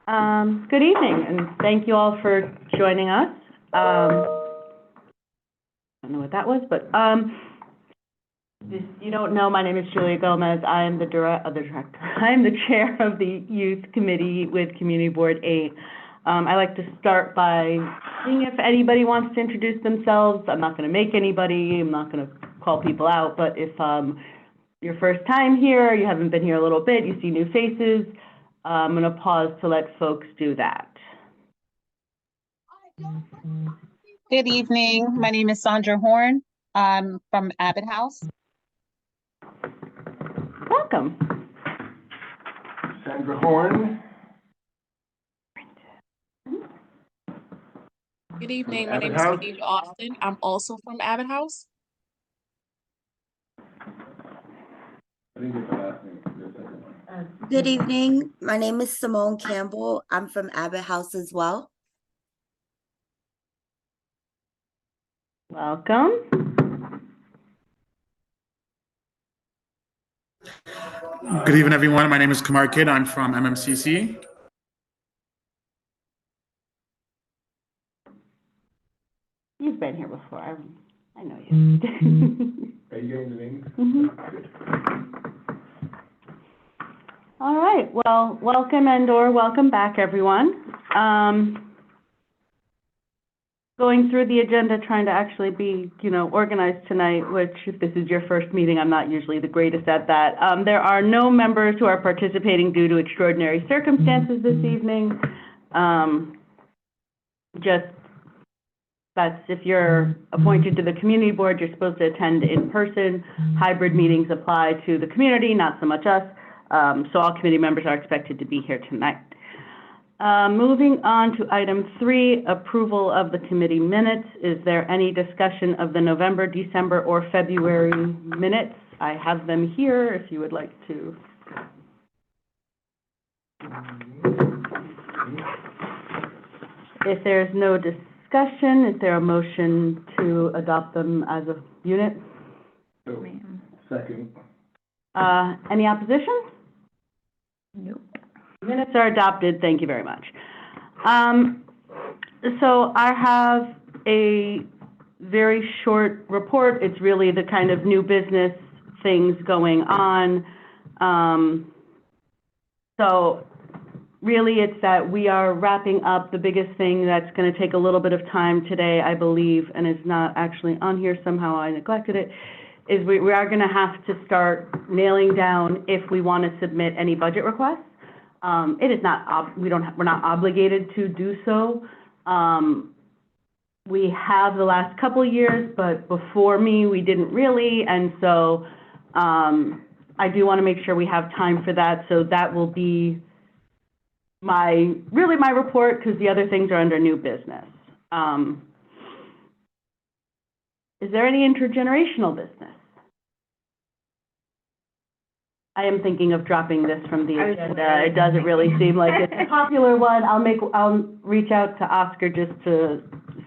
Good evening, and thank you all for joining us. I don't know what that was, but if you don't know, my name is Julia Gomez. I am the director. I am the chair of the Youth Committee with Community Board 8. I like to start by seeing if anybody wants to introduce themselves. I'm not going to make anybody. I'm not going to call people out, but if your first time here, you haven't been here a little bit, you see new faces, I'm going to pause to let folks do that. Good evening. My name is Sandra Horn. I'm from Abbott House. Welcome. Sandra Horn. Good evening. My name is Steve Austin. I'm also from Abbott House. Good evening. My name is Simone Campbell. I'm from Abbott House as well. Welcome. Good evening, everyone. My name is Kamar Kid. I'm from MMCC. You've been here before. I know you. Are you getting the name? All right. Well, welcome and/or welcome back, everyone. Going through the agenda, trying to actually be, organized tonight, which if this is your first meeting, I'm not usually the greatest at that. There are no members who are participating due to extraordinary circumstances this evening. That's if you're appointed to the community board, you're supposed to attend in person. Hybrid meetings apply to the community, not so much us. So all committee members are expected to be here tonight. Moving on to item 3, approval of the committee minutes. Is there any discussion of the November, December, or February minutes? I have them here if you would like to. If there's no discussion, is there a motion to adopt them as a unit? So, second. Any opposition? Nope. Minutes are adopted. Thank you very much. So I have a very short report. It's really the kind of new business things going on. So really it's that we are wrapping up the biggest thing that's going to take a little bit of time today, I believe, and is not actually on here. Somehow I neglected it, is we are going to have to start nailing down if we want to submit any budget requests. It is not, we're not obligated to do so. We have the last couple of years, but before me, we didn't really. And so I do want to make sure we have time for that. So that will be my report, because the other things are under new business. Is there any intergenerational business? I am thinking of dropping this from the agenda. It doesn't really seem like it's a popular one. I'll reach out to Oscar just to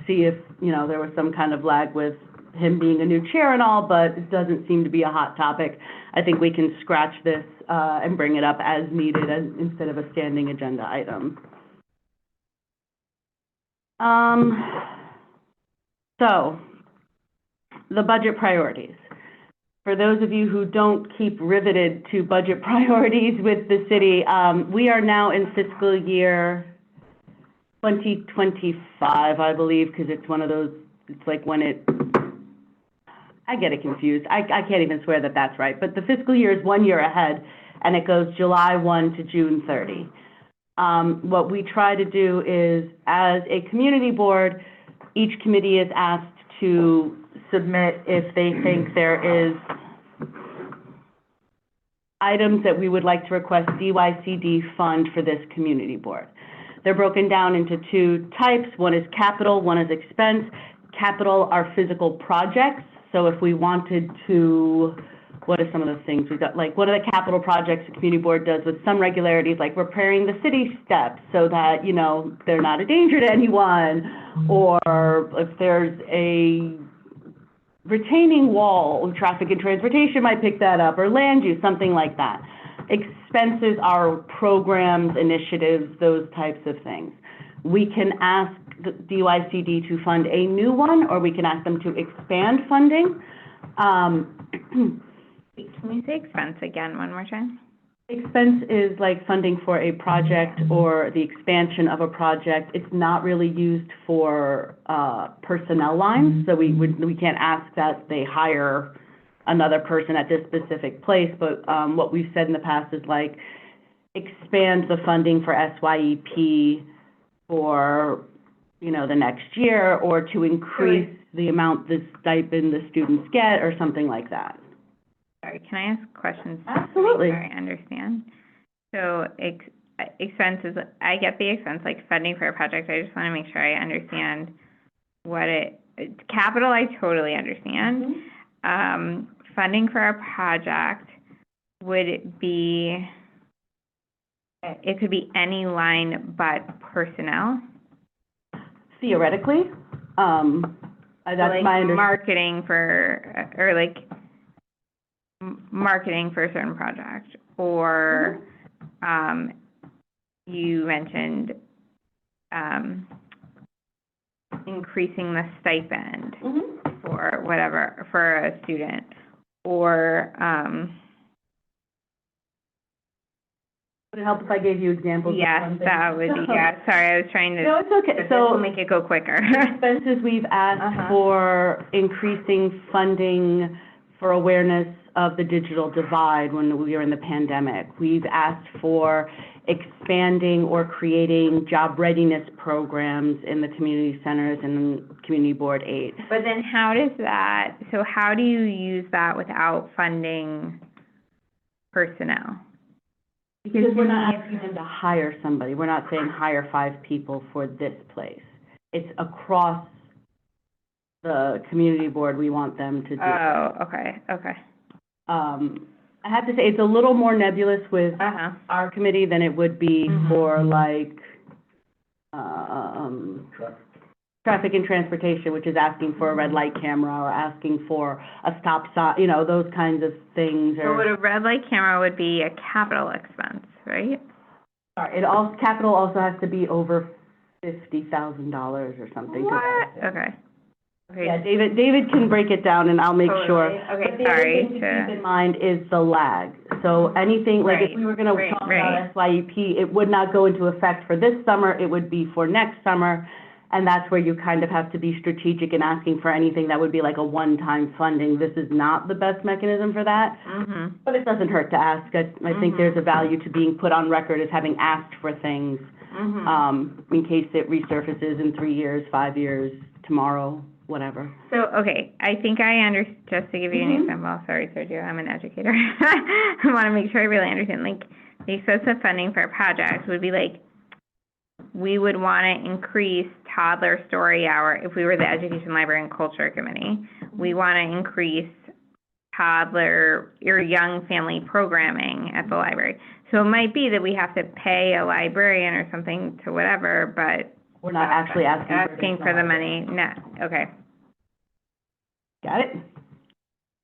see if, there was some kind of lag with him being a new chair and all, but it doesn't seem to be a hot topic. I think we can scratch this and bring it up as needed instead of a standing agenda item. So, the budget priorities. For those of you who don't keep riveted to budget priorities with the city, we are now in fiscal year 2025, I believe, because it's one of those, it's like when I get it confused. I can't even swear that that's right, but the fiscal year is 1 year ahead, and it goes July 1 to June 30. What we try to do is, as a community board, each committee is asked to submit if they think there is items that we would like to request DYCD fund for this community board. They're broken down into 2 types. One is capital, one is expense. Capital are physical projects. So if we wanted to, what are some of the things we've got? Like, what are the capital projects the community board does with some regularities, like repairing the city steps so that, they're not a danger to anyone, or if there's a retaining wall, traffic and transportation might pick that up, or land use, something like that. expenses are programs, initiatives, those types of things. We can ask the DYCD to fund a new one, or we can ask them to expand funding. Can you say expense again one more time? Expense is like funding for a project or the expansion of a project. It's not really used for personnel lines, so we can't ask that they hire another person at this specific place, but what we've said in the past is like expand the funding for SYEP for, you know, the next year, or to increase the amount the stipend the students get, or something like that. Sorry, can I ask questions? Absolutely. I understand. So expenses, I get the expense, like funding for a project. I just want to make sure I understand what capital, I totally understand. Funding for a project would be, it could be any line but personnel. Theoretically, that's like my understanding. marketing for, or like marketing for a certain project, or you mentioned increasing the stipend for whatever, for a student, or Would it help if I gave you examples? yes, of something? that would be, yeah, sorry, I was trying to, No, it's okay. this will So make it go quicker. expenses, we've asked for increasing funding for awareness of the digital divide when we were in the pandemic. We've asked for expanding or creating job readiness programs in the community centers and community board aid. But then how does that, so how do you use that without funding personnel? Because we're not asking them to hire somebody. We're not saying hire 5 people for this place. It's across the community board we want them to do. Oh, okay. I have to say, it's a little more nebulous with our committee than it would be for like, traffic and transportation, which is asking for a red light camera or asking for a stop sign, you know, those kinds of things. So would a red light camera would be a capital expense, right? Sorry, it also, capital also has to be over $50,000 or something. What? Okay. Yeah, David can break it down and I'll make sure. Okay, But the other sorry. thing to keep in mind is the lag. So anything, like if we were gonna Right, talk right. about SYEP, it would not go into effect for this summer, it would be for next summer. And that's where you kind of have to be strategic in asking for anything that would be like a one-time funding. This is not the best mechanism for that, but it doesn't hurt to ask. I think there's a value to being put on record as having asked for things, in case it resurfaces in 3 years, 5 years, tomorrow, whatever. So, okay, I think I understand, just to give you an example, sorry, Sergio, I'm an educator. I want to make sure I really understand, like, the excessive funding for a project would be like, we would want to increase toddler story hour if we were the Education, Library, and Culture Committee. We want to increase toddler or young family programming at the library. So it might be that we have to pay a librarian or something to whatever, but We're not actually asking for the money, no, okay. Got it?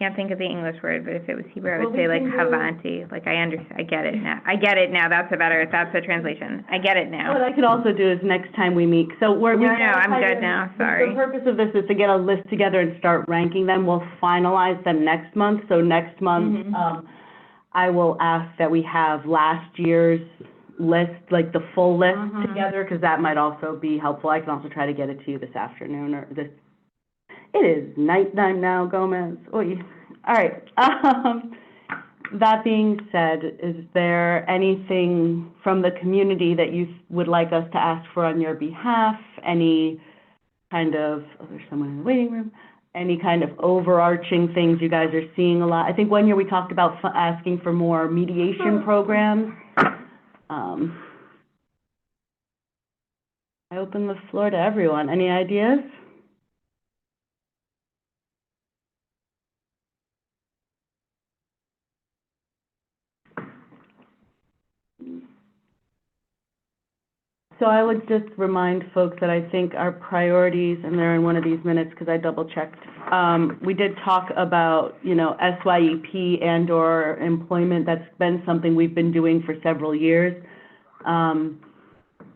Can't think of the English word, but if it was Hebrew, I would Well, say we like can do- havanti, like I get it now. I get it now, that's the translation. I get it now. What I could also do is next time we meet, so we're. No, I'm good now, sorry. The purpose of this is to get a list together and start ranking them. We'll finalize them next month, so next month, I will ask that we have last year's list, like the full list together, because that might also be helpful. I can also try to get it to you this afternoon, or this, it is nighttime now, Gomez. Oy. All right. That being said, is there anything from the community that you would like us to ask for on your behalf? Any kind of, oh, there's someone in the waiting room. Any kind of overarching things you guys are seeing a lot? I think one year we talked about asking for more mediation programs. I open the floor to everyone. Any ideas? So I would just remind folks that I think our priorities, and they're in one of these minutes because I double-checked, we did talk about, you know, SYEP and/or employment. That's been something we've been doing for several years.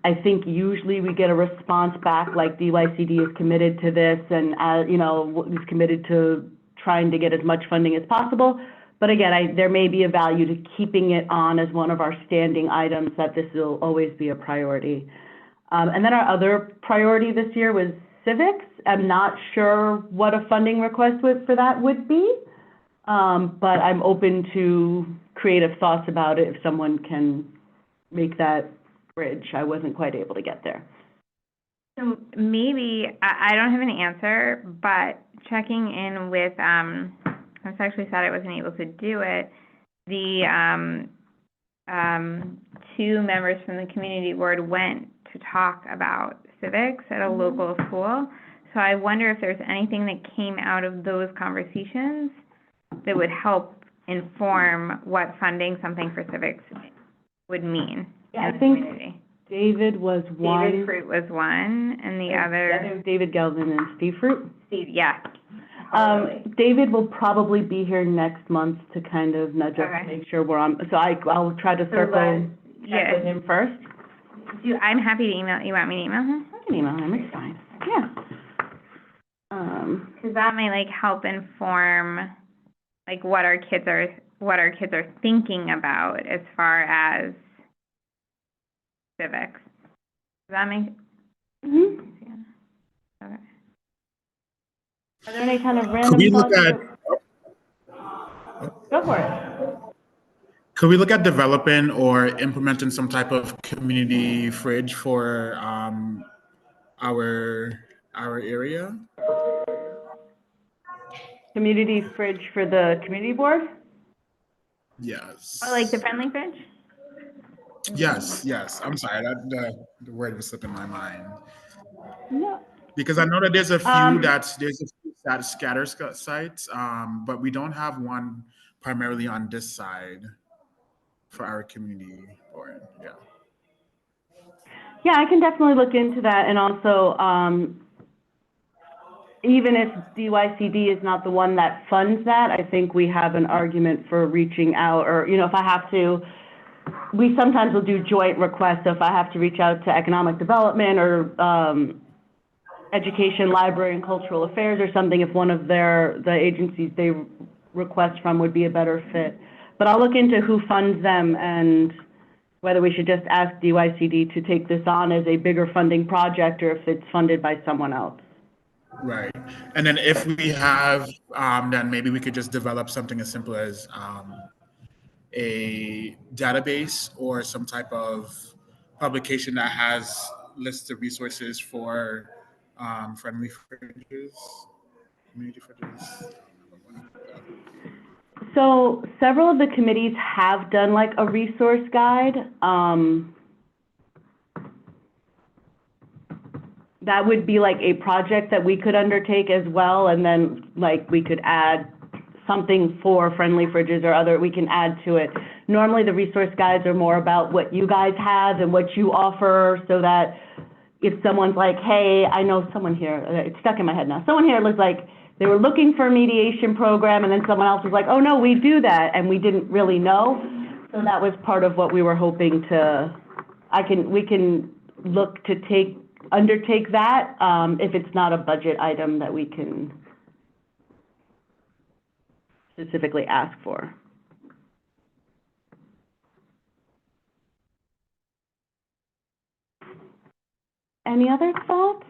I think usually we get a response back like DYCD is committed to this and, you know, is committed to trying to get as much funding as possible. But again, there may be a value to keeping it on as one of our standing items, that this will always be a priority. And then our other priority this year was civics. I'm not sure what a funding request for that would be, but I'm open to creative thoughts about it if someone can make that bridge. I wasn't quite able to get there. So maybe, I don't have an answer, but checking in with, I was actually sad I wasn't able to do it. The two members from the community board went to talk about civics at a local school. So I wonder if there's anything that came out of those conversations that would help inform what funding something for civics would mean. Yeah, in I the think community. David was one. David Fruit was one, and the Yeah, other, there's David Gelvin and Steve Fruit. Steve, yeah. David will probably be here next month to kind of nudge us to Okay. make sure we're on, so I'll try to circle, check Yeah. with him first. I'm happy to email, you want me to email him? I can email him, it's fine, yeah. Because that may like help inform, like what our kids are thinking about as far as civics. Does that make? Mhm. Okay. Are there any kind of Could random we look thoughts? at, Go for it. could we look at developing or implementing some type of community fridge for our area? Community fridge for the community board? Yes. Oh, like the friendly fridge? Yes. I'm sorry, the word was slipping my mind. No. Because I know that there's a few scatter sites, but we don't have one primarily on this side for our community board. Yeah. Yeah, I can definitely look into that, and also, even if DYCD is not the one that funds that, I think we have an argument for reaching out, or, you know, if I have to, we sometimes will do joint requests, so if I have to reach out to economic development or, education, library, and cultural affairs or something, if one of the agencies they request from would be a better fit. But I'll look into who funds them and whether we should just ask DYCD to take this on as a bigger funding project or if it's funded by someone else. Right. And then if we have, then maybe we could just develop something as simple as a database or some type of publication that has lists of resources for friendly fridges, community fridges. So several of the committees have done like a resource guide. That would be like a project that we could undertake as well, and then like we could add something for friendly fridges or other, we can add to it. Normally the resource guides are more about what you guys have and what you offer, so that if someone's like, hey, I know someone here, it's stuck in my head now, someone here was like, they were looking for a mediation program, and then someone else was like, oh no, we do that, and we didn't really know. So that was part of what we were hoping to, we can look to undertake that, if it's not a budget item that we can specifically ask for. Any other thoughts?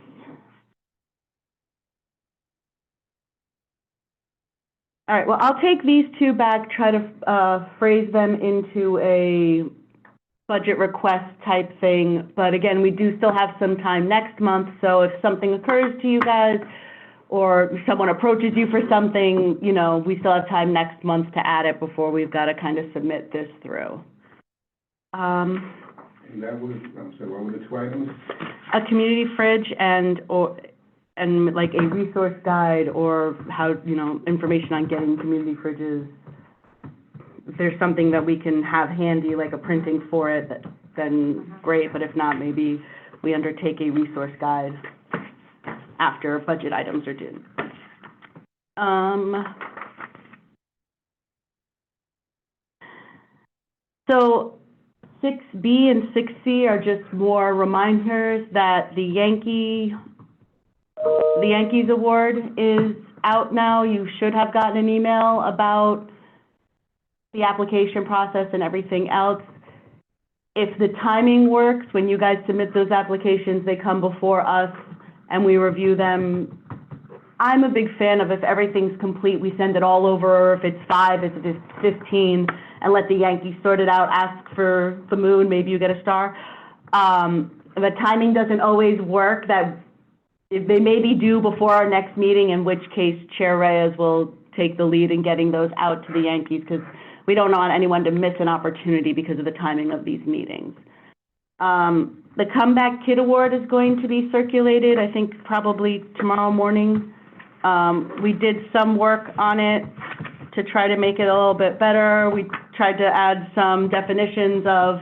All right, well, I'll take these two back, try to phrase them into a budget request type thing. But again, we do still have some time next month, so if something occurs to you guys or someone approaches you for something, you know, we still have time next month to add it before we've got to kind of submit this through. And that was, I'm sorry, what were the two items? A community fridge and like a resource guide, or how, you know, information on getting community fridges. If there's something that we can have handy, like a printing for it, then great, but if not, maybe we undertake a resource guide after budget items are due. So 6B and 6C are just more reminders that the Yankees Award is out now. You should have gotten an email about the application process and everything else. If the timing works, when you guys submit those applications, they come before us and we review them. I'm a big fan of, if everything's complete, we send it all over, if it's 5, if it's 15, and let the Yankees sort it out, ask for the moon, maybe you get a star. The timing doesn't always work, that if they may be due before our next meeting, in which case Chair Reyes will take the lead in getting those out to the Yankees, because we don't want anyone to miss an opportunity because of the timing of these meetings. The Comeback Kid Award is going to be circulated, I think probably tomorrow morning. We did some work on it to try to make it a little bit better. We tried to add some definitions of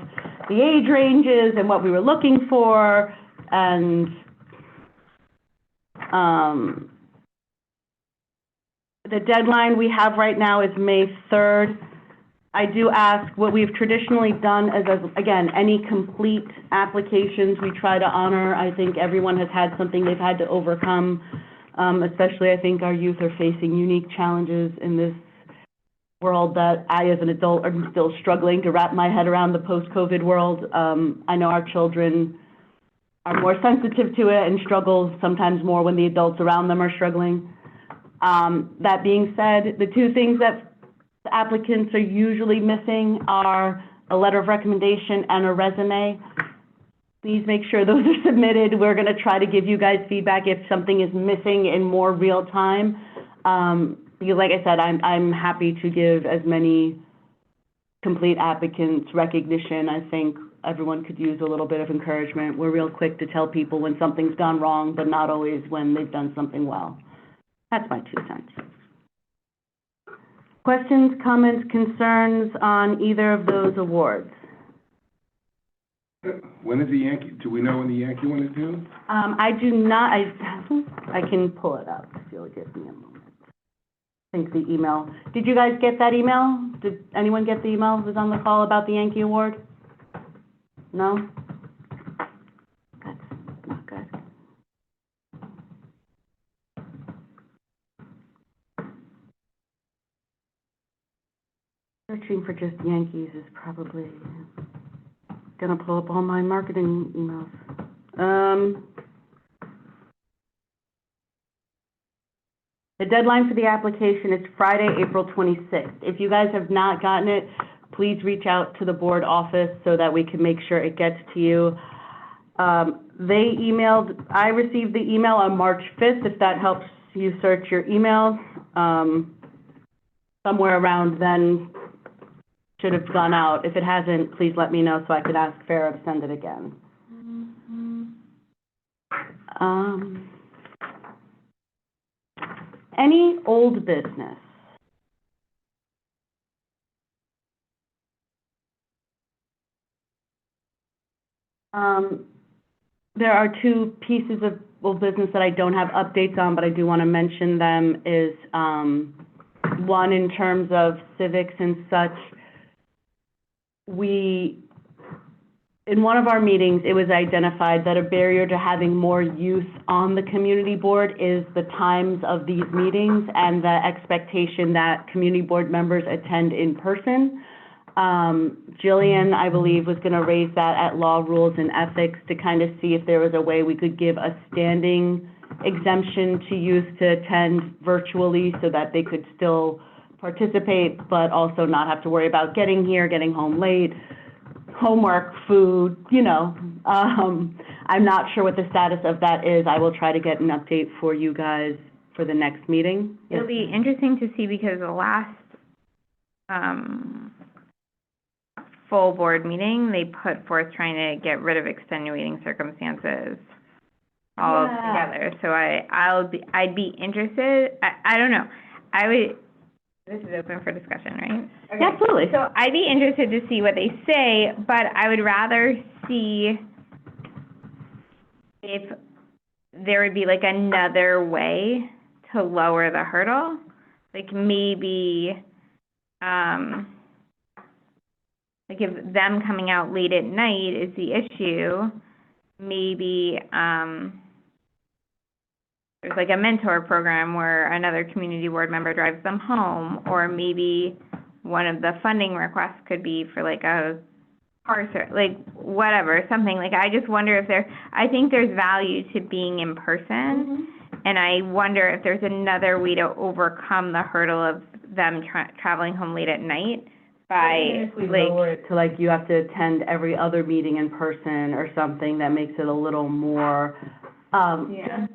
the age ranges and what we were looking for, and the deadline we have right now is May 3rd. I do ask, what we've traditionally done is, again, any complete applications we try to honor. I think everyone has had something they've had to overcome, especially I think our youth are facing unique challenges in this world that I, as an adult, am still struggling to wrap my head around, the post-COVID world. I know our children are more sensitive to it and struggle sometimes more when the adults around them are struggling. That being said, the two things that the applicants are usually missing are a letter of recommendation and a resume. Please make sure those are submitted. We're going to try to give you guys feedback if something is missing in more real time. Because like I said, I'm happy to give as many complete applicants recognition. I think everyone could use a little bit of encouragement. We're real quick to tell people when something's gone wrong, but not always when they've done something well. That's my 2 cents. Questions, comments, concerns on either of those awards? When is the Yankee, do we know when the Yankee one is due? I do not, I can pull it up if you'll give me a moment. I think the email, did you guys get that email? Did anyone get the email that was on the call about the Yankee Award? No? That's not good. Searching for just Yankees is probably gonna pull up all my marketing emails. The deadline for the application is Friday, April 26th. If you guys have not gotten it, please reach out to the board office so that we can make sure it gets to you. I received the email on March 5th, if that helps you search your email. Somewhere around then should have gone out. If it hasn't, please let me know so I could ask Farah to send it again. Any old business? There are 2 pieces of old business that I don't have updates on, but I do want to mention them, is one in terms of civics and such. In one of our meetings, it was identified that a barrier to having more youth on the community board is the times of these meetings and the expectation that community board members attend in person. Jillian, I believe, was going to raise that at Law, Rules, and Ethics to kind of see if there was a way we could give a standing exemption to youth to attend virtually so that they could still participate, but also not have to worry about getting here, getting home late, homework, food, you know. I'm not sure what the status of that is. I will try to get an update for you guys for the next meeting. It'll be interesting to see, because the last full board meeting, they put forth trying to get rid of extenuating circumstances altogether. So I'd be interested. I don't know. This is open for discussion, right? Okay. Absolutely. So I'd be interested to see what they say, but I would rather see if there would be like another way to lower the hurdle, like maybe, like if them coming out late at night is the issue, maybe, there's like a mentor program where another community board member drives them home, or maybe one of the funding requests could be for like a car like whatever, something. Like, I just wonder if I think there's value to being in person, and I wonder if there's another way to overcome the hurdle of them traveling home late at night by, If we lower it to like you have to attend every other meeting in person or something, that makes it a little more, yeah.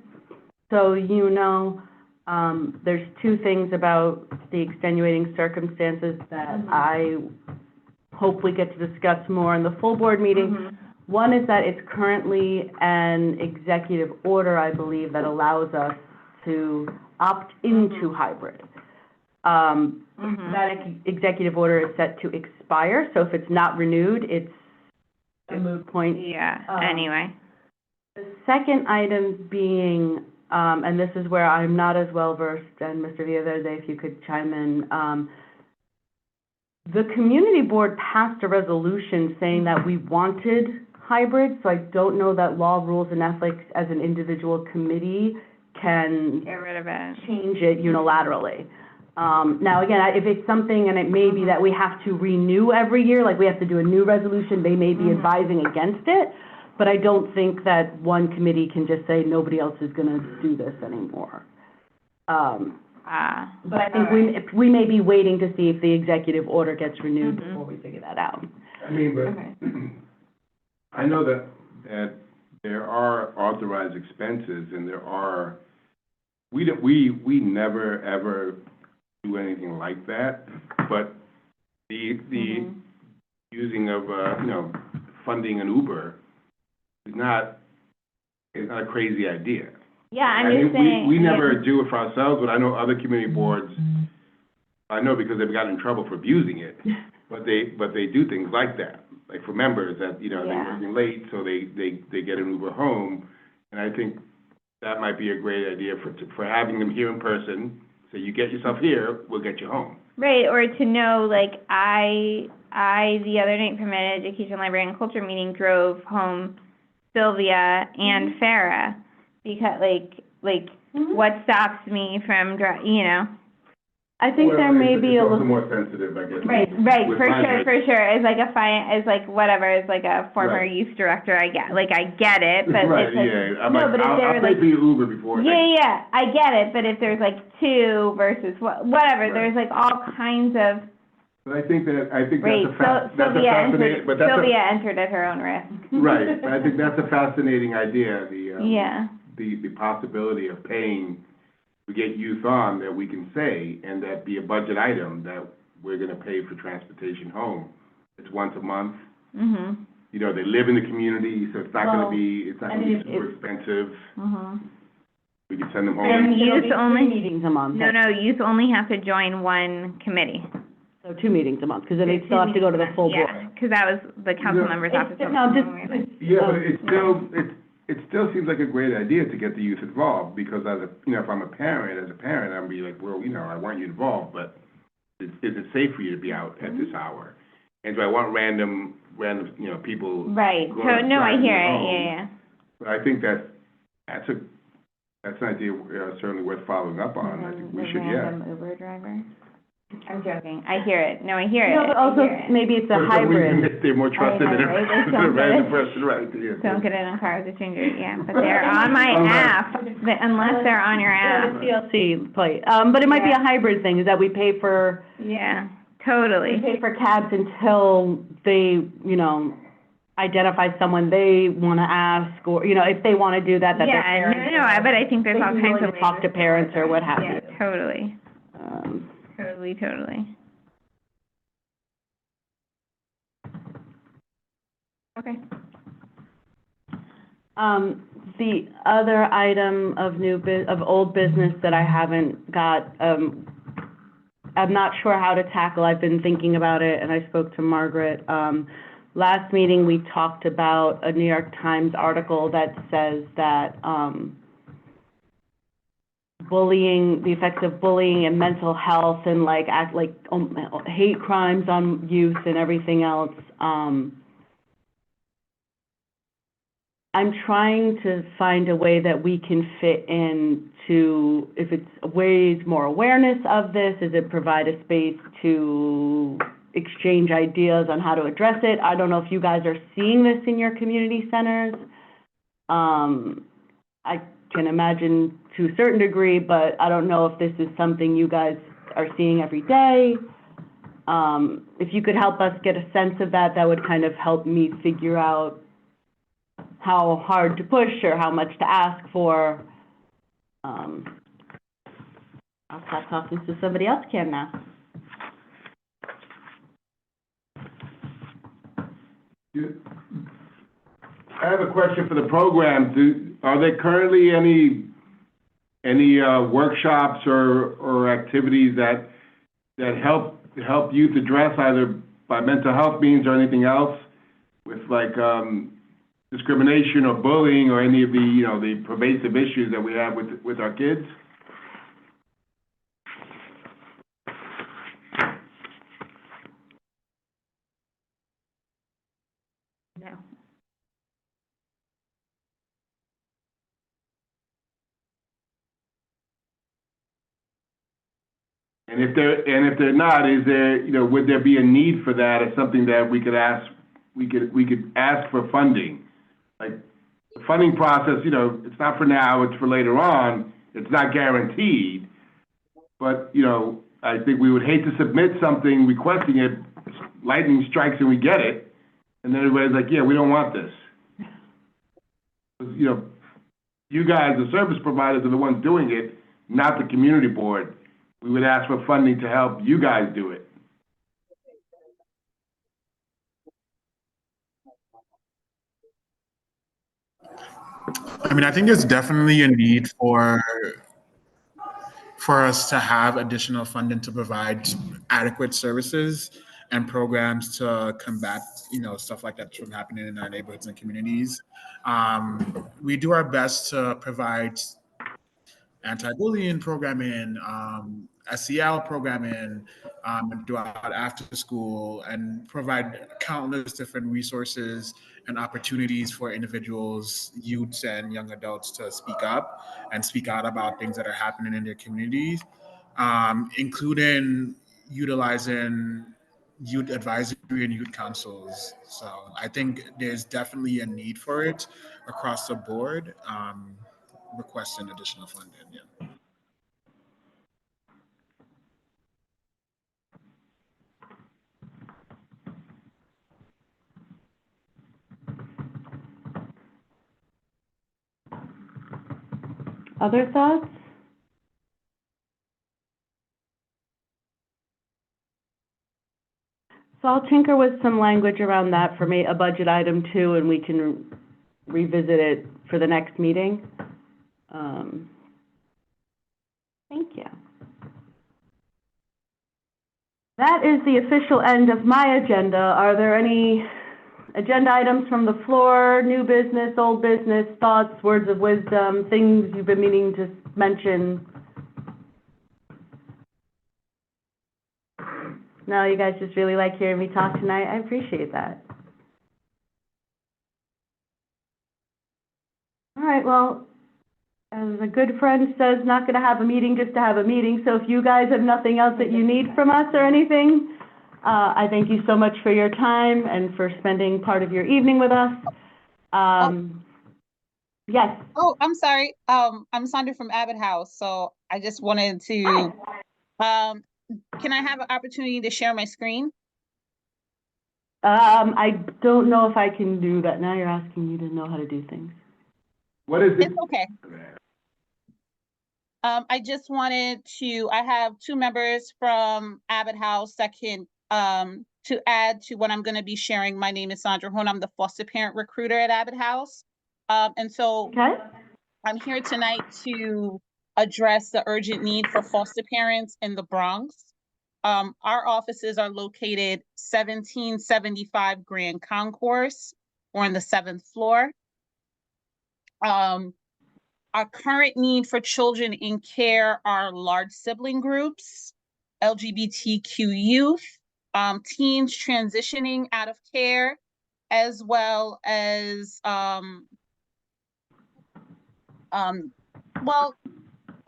So, there's two things about the extenuating circumstances that I hope we get to discuss more in the full board meeting. One is that it's currently an executive order, I believe, that allows us to opt into hybrid. That executive order is set to expire, so if it's not renewed, it's a moot point. Yeah, anyway. The second item being, and this is where I'm not as well versed, and Mr. Villaverde, if you could chime in, the community board passed a resolution saying that we wanted hybrid, so I don't know that law, rules, and ethics as an individual committee can Get rid of it. change it unilaterally. Now, again, if it's something, and it may be that we have to renew every year, like we have to do a new resolution, they may be advising against it, but I don't think that one committee can just say nobody else is gonna do this anymore. But I think we may be waiting to see if the executive order gets renewed before we figure that out. I mean, but Okay. I know that there are authorized expenses, and there are, we never, ever do anything like that, but the using of, funding an Uber is not a crazy idea. Yeah, I'm just saying. We never do it for ourselves, but I know other community boards, I know because they've gotten in trouble for abusing it, but they do things like that, like for members that, they're working late, so they get an Uber home, and I think that might be a great idea for having them here in person, so you get yourself here, we'll get you home. Right, or to know, like, I the other night from an education, library, and culture meeting drove home Sylvia and Farah, because, what stops me from, I think there may be a It's also little, more sensitive, I guess. Right, with for hybrid. sure, as like a as like whatever, as like a former Right. youth director, I get it, but Right, it's like, yeah, I'm no, like, but if I'll they're pay like, for your Uber before. yeah, I get it, but if there's like two versus whatever, Right. there's like all kinds of, But I think that's right, a fascinating, but that's Sylvia entered at her own risk. right, but I think that's a fascinating idea, Yeah, the possibility of paying to get youth on that we can say, and that be a budget item that we're gonna pay for transportation home. It's once a month, they live in the community, so it's not Well, gonna be super expensive. We can send them home. And it'll youth be 3 only- meetings a month. no, youth only have to join one committee. So 2 meetings a month, because then they still have to go to the full board. Yeah, because that was the council No. member's It's- office. no, just- Yeah, but it still seems like a great idea to get the youth involved, because if I'm a parent, I'd be like, well, I want you involved, but is it safe for you to be out at this hour? And do I want random, people? Right, going so, to no, I drive me hear it, home? yeah. But I think that's an idea certainly worth following up on. I think we should, The random Uber driver? I'm joking, I hear it, no, I hear it. No, but I also, hear it. maybe it's a But we can hybrid. get- They're more trusted than know, right? Like, a don't random get it. person, right, yeah. Don't get in a car with a stranger, yeah, but they're on my app, unless they're on your app. CLC plate, but it might be a hybrid thing, is that we pay for, Yeah, we totally. pay for cabs until they, identify someone they want to ask, or, if they want to do that, that their Yeah, parents. no, but I think there's They all can kinds really of ways. talk to parents or what have Yeah, you. totally, Um, totally. Okay. The other item of old business that I haven't got, I'm not sure how to tackle, I've been thinking about it, and I spoke to Margaret, last meeting, we talked about a New York Times article that says that, bullying, the effects of bullying and mental health and like hate crimes on youth and everything else. I'm trying to find a way that we can fit in to, if it's ways more awareness of this, does it provide a space to exchange ideas on how to address it? I don't know if you guys are seeing this in your community centers. I can imagine to a certain degree, but I don't know if this is something you guys are seeing every day. If you could help us get a sense of that, that would kind of help me figure out how hard to push or how much to ask for. I'll stop talking so somebody else can now. I have a question for the program. Are there currently any workshops or activities that help youth address either by mental health means or anything else with like discrimination or bullying or any of the pervasive issues that we have with our kids? No. And if they're not, is there, would there be a need for that or something that we could ask for funding? Like the funding process, it's not for now, it's for later on. It's not guaranteed. But, I think we would hate to submit something requesting it, lightning strikes and we get it, and then everybody's like, yeah, we don't want this. You guys, the service providers, are the ones doing it, not the community board. We would ask for funding to help you guys do it. I mean, I think there's definitely a need for us to have additional funding to provide adequate services and programs to combat, stuff like that from happening in our neighborhoods and communities. We do our best to provide anti-bullying programming, SEL programming, throughout after school, and provide countless different resources and opportunities for individuals, youths, and young adults to speak up and speak out about things that are happening in their communities, including utilizing youth advisory and youth councils. So I think there's definitely a need for it across the board, requesting additional funding. Yeah. Other thoughts? So I'll tinker with some language around that for a budget item too, and we can revisit it for the next meeting. Thank you. That is the official end of my agenda. Are there any agenda items from the floor, new business, old business, thoughts, words of wisdom, things you've been meaning to mention? No, you guys just really like hearing me talk tonight. I appreciate that. All right, well, as a good friend says, not going to have a meeting just to have a meeting. So if you guys have nothing else that you need from us or anything, I thank you so much for your time and for spending part of your evening with us. Yes. Oh, I'm sorry. I'm Sandra from Abbott House. So I just wanted to, can I have an opportunity to share my screen? I don't know if I can do that. Now you're asking me to know how to do things. What is it? It's okay. I just wanted to, I have two members from Abbott House that can, to add to what I'm going to be sharing. My name is Sandra Horn. I'm the foster parent recruiter at Abbott House. And so Okay. I'm here tonight to address the urgent need for foster parents in the Bronx. Our offices are located 1775 Grand Concourse. We're on the 7th floor. Our current need for children in care are large sibling groups, LGBTQ youth, teens transitioning out of care, as well as, well,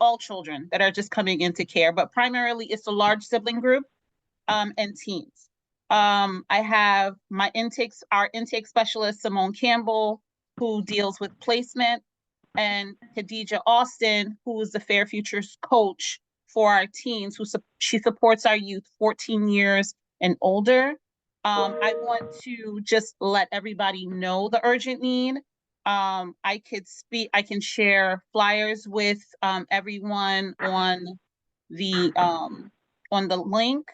all children that are just coming into care, but primarily it's a large sibling group, and teens. I have our intake specialist, Simone Campbell, who deals with placement, and Khadija Austin, who is the Fair Futures coach for our teens, she supports our youth 14 years and older. I want to just let everybody know the urgent need. I can share flyers with everyone on the link.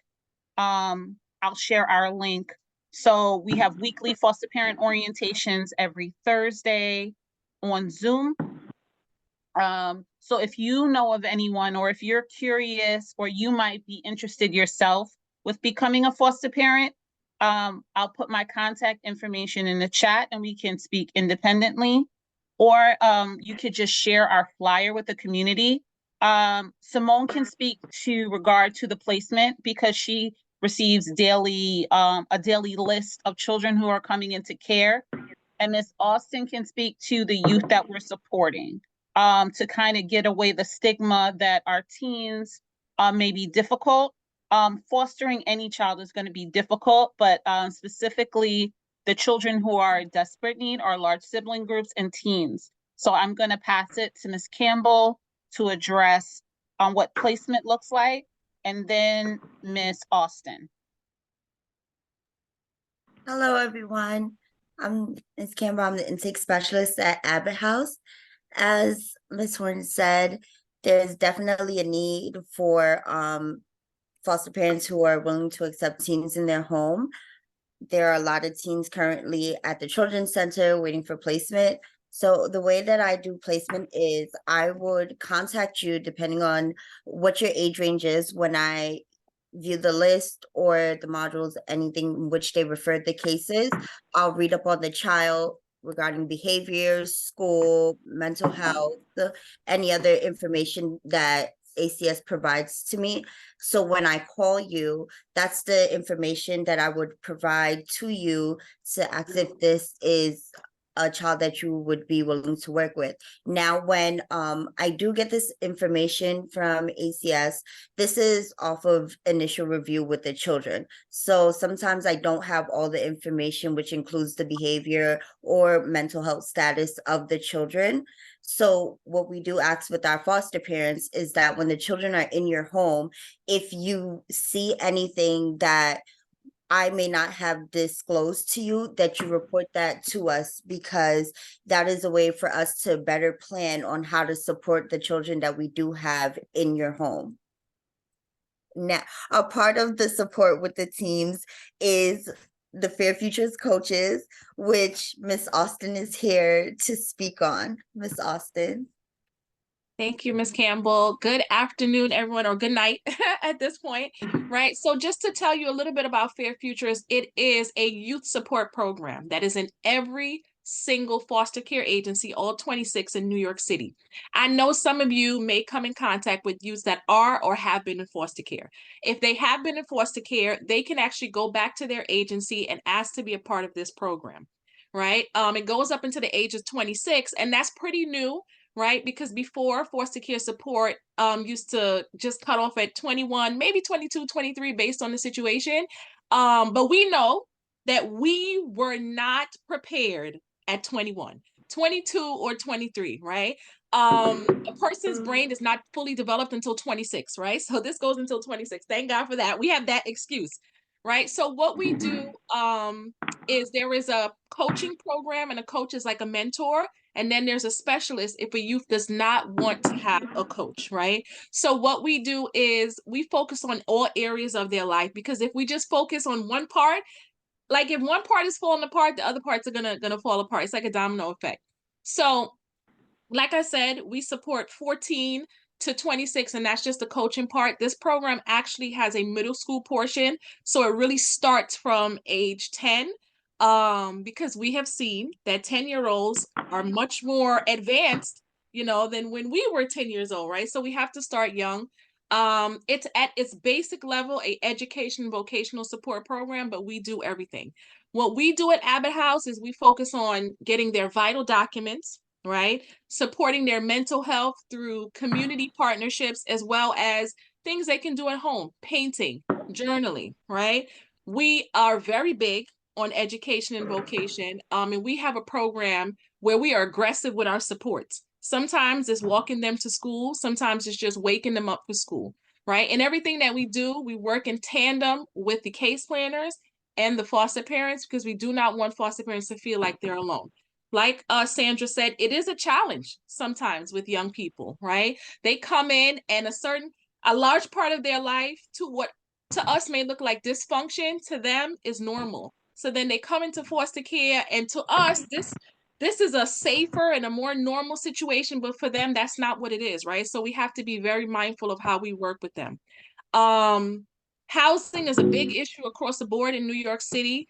I'll share our link. So we have weekly foster parent orientations every Thursday on Zoom. So if you know of anyone, or if you're curious, or you might be interested yourself with becoming a foster parent, I'll put my contact information in the chat and we can speak independently, or you could just share our flyer with the community. Simone can speak to regard to the placement because she receives a daily list of children who are coming into care. And Ms. Austin can speak to the youth that we're supporting, to kind of get away the stigma that our teens may be difficult. Fostering any child is going to be difficult, but specifically the children who are in desperate need are large sibling groups and teens. So I'm going to pass it to Ms. Campbell to address what placement looks like, and then Ms. Austin. Hello, everyone. I'm Ms. Campbell. I'm the intake specialist at Abbott House. As Ms. Horn said, there's definitely a need for foster parents who are willing to accept teens in their home. There are a lot of teens currently at the Children's Center waiting for placement. So the way that I do placement is I would contact you depending on what your age range is when I view the list or the modules, anything in which they referred the cases. I'll read up on the child regarding behaviors, school, mental health, any other information that ACS provides to me. So when I call you, that's the information that I would provide to you to ask if this is a child that you would be willing to work with. Now, when I do get this information from ACS, this is off of initial review with the children. So sometimes I don't have all the information, which includes the behavior or mental health status of the children. So what we do ask with our foster parents is that when the children are in your home, if you see anything that I may not have disclosed to you, that you report that to us, because that is a way for us to better plan on how to support the children that we do have in your home. Now, a part of the support with the teams is the Fair Futures coaches, which Miss Austin is here to speak on. Miss Austin. Thank you, Ms. Campbell. Good afternoon, everyone, or good night at this point, right? So just to tell you a little bit about Fair Futures, it is a youth support program that is in every single foster care agency, all 26 in New York City. I know some of you may come in contact with youths that are or have been in foster care. If they have been in foster care, they can actually go back to their agency and ask to be a part of this program, right? It goes up into the age of 26, and that's pretty new, right? Because before, foster care support used to just cut off at 21, maybe 22, 23, based on the situation. But we know that we were not prepared at 21, 22, or 23, right? A person's brain is not fully developed until 26, right? So this goes until 26. Thank God for that. We have that excuse, right? So what we do is there is a coaching program, and a coach is like a mentor. And then there's a specialist if a youth does not want to have a coach, right? So what we do is we focus on all areas of their life, because if we just focus on one part, like if one part is falling apart, the other parts are gonna fall apart. It's like a domino effect. So like I said, we support 14 to 26, and that's just the coaching part. This program actually has a middle school portion, so it really starts from age 10, because we have seen that 10-year-olds are much more advanced, than when we were 10 years old, right? So we have to start young. It's at its basic level, a education vocational support program, but we do everything. What we do at Abbott House is we focus on getting their vital documents, right? Supporting their mental health through community partnerships, as well as things they can do at home, painting, journaling, right? We are very big on education and vocation. And we have a program where we are aggressive with our supports. Sometimes it's walking them to school. Sometimes it's just waking them up for school, right? And everything that we do, we work in tandem with the case planners and the foster parents, because we do not want foster parents to feel like they're alone. Like Sandra said, it is a challenge sometimes with young people, right? They come in and a large part of their life, to what to us may look like dysfunction, to them is normal. So then they come into foster care, and to us, this is a safer and a more normal situation, but for them, that's not what it is, right? So we have to be very mindful of how we work with them. Housing is a big issue across the board in New York City.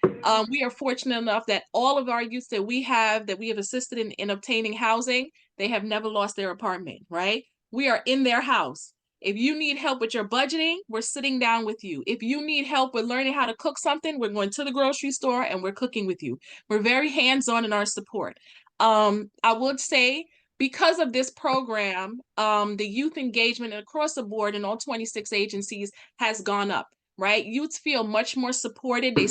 We are fortunate enough that all of our youth that we have assisted in obtaining housing, they have never lost their apartment, right? We are in their house. If you need help with your budgeting, we're sitting down with you. If you need help with learning how to cook something, we're going to the grocery store and we're cooking with you. We're very hands-on in our support. I would say, because of this program, the youth engagement across the board in all 26 agencies has gone up, right? Youths feel much more supported. They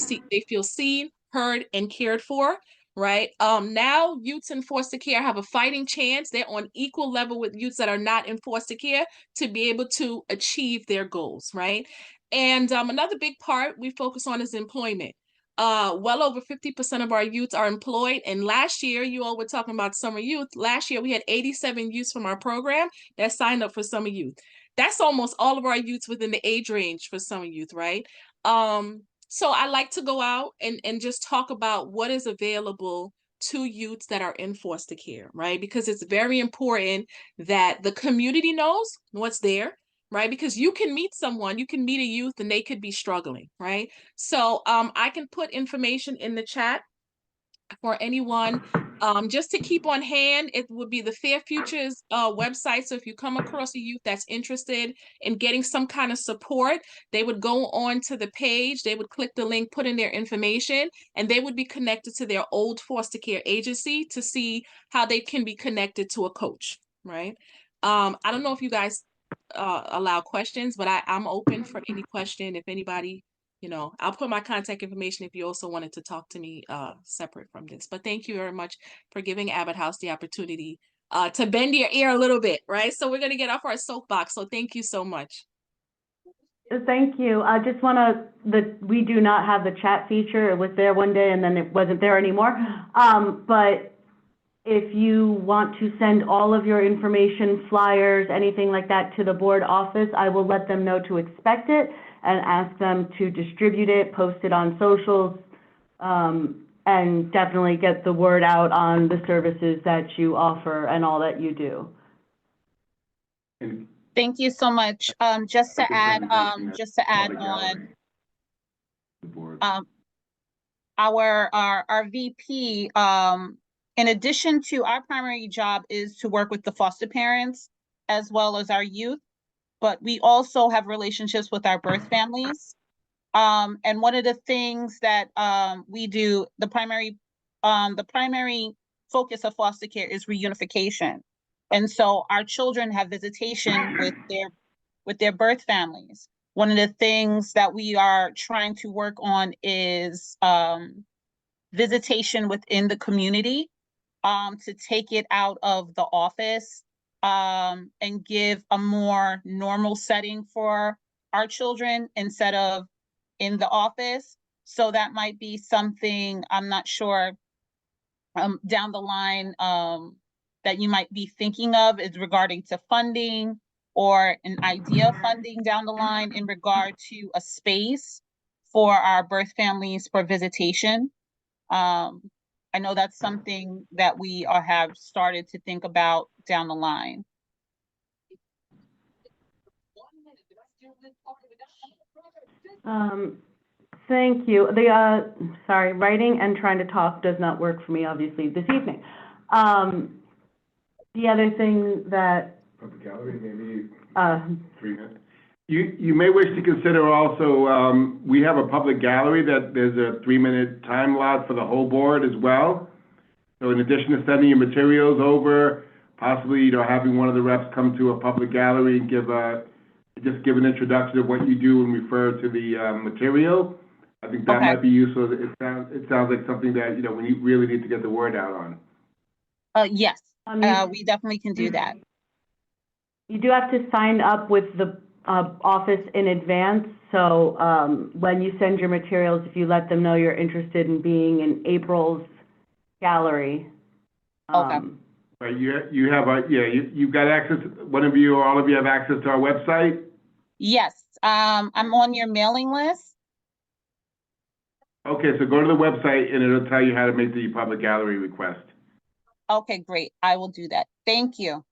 feel seen, heard, and cared for, right? Now youths in foster care have a fighting chance. They're on equal level with youths that are not in foster care to be able to achieve their goals, right? And another big part we focus on is employment. Well over 50% of our youth are employed. And last year, you all were talking about summer youth. Last year, we had 87 youths from our program that signed up for summer youth. That's almost all of our youths within the age range for summer youth, right? So I like to go out and just talk about what is available to youths that are in foster care, right? Because it's very important that the community knows what's there, right? Because you can meet a youth and they could be struggling, right? So I can put information in the chat for anyone. Just to keep on hand, it would be the Fair Futures website. So if you come across a youth that's interested in getting some kind of support, they would go on to the page, they would click the link, put in their information, and they would be connected to their old foster care agency to see how they can be connected to a coach, right? I don't know if you guys allow questions, but I'm open for any question. If anybody, I'll put my contact information if you also wanted to talk to me separate from this. But thank you very much for giving Abbott House the opportunity to bend your ear a little bit, right? So we're going to get off our soapbox. So thank you so much. Thank you. I just want we do not have the chat feature. It was there one day and then it wasn't there anymore. But if you want to send all of your information, flyers, anything like that to the board office, I will let them know to expect it and ask them to distribute it, post it on socials, and definitely get the word out on the services that you offer and all that you do. Thank you so much. Just to add on, our VP, in addition to our primary job is to work with the foster parents as well as our youth, but we also have relationships with our birth families. And one of the things that we do, the primary focus of foster care is reunification. And so our children have visitation with their birth families. One of the things that we are trying to work on is visitation within the community, to take it out of the office and give a more normal setting for our children instead of in the office. So that might be something, I'm not sure, down the line that you might be thinking of is regarding to funding or an idea of funding down the line in regard to a space for our birth families for visitation. I know that's something that we have started to think about down the line. Thank you. Sorry, writing and trying to talk does not work for me, obviously, this evening. The other thing that, Public gallery, maybe uh, 3 minutes. You may wish to consider also, we have a public gallery that there's a 3-minute time allowed for the whole board as well. So in addition to sending your materials over, possibly, having one of the reps come to a public gallery and just give an introduction of what you do and refer to the material. I think that Okay. might be useful. It sounds like something that, we really need to get the word out on. Yes, you- we definitely can do that. You do have to sign up with the office in advance, so when you send your materials, if you let them know you're interested in being in April's gallery. Okay. Right, you have you've got access, one of you or all of you have access to our website? Yes, I'm on your mailing list. Okay, so go to the website and it'll tell you how to make the public gallery request. Okay, great. I will do that. Thank you.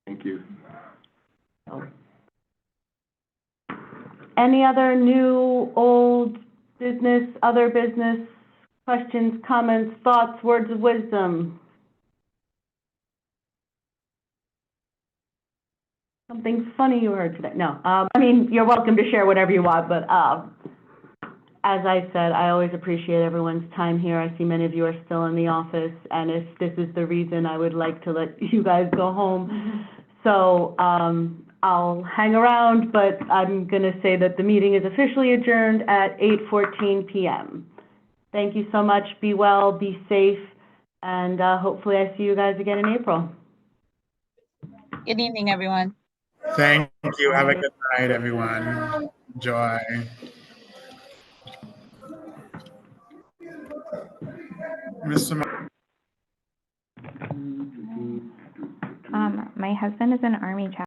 Thank you. Any other new, old business, other business, questions, comments, thoughts, words of wisdom? Something funny you heard today? No, you're welcome to share whatever you want, but as I said, I always appreciate everyone's time here. I see many of you are still in the office, and if this is the reason, I would like to let you guys go home. So I'll hang around, but I'm going to say that the meeting is officially adjourned at 8:14 p.m. Thank you so much. Be well, be safe, and hopefully I see you guys again in April. Good evening, everyone. Thank you. Have a good night, everyone. Enjoy. Mr. My husband is an Army chaplain.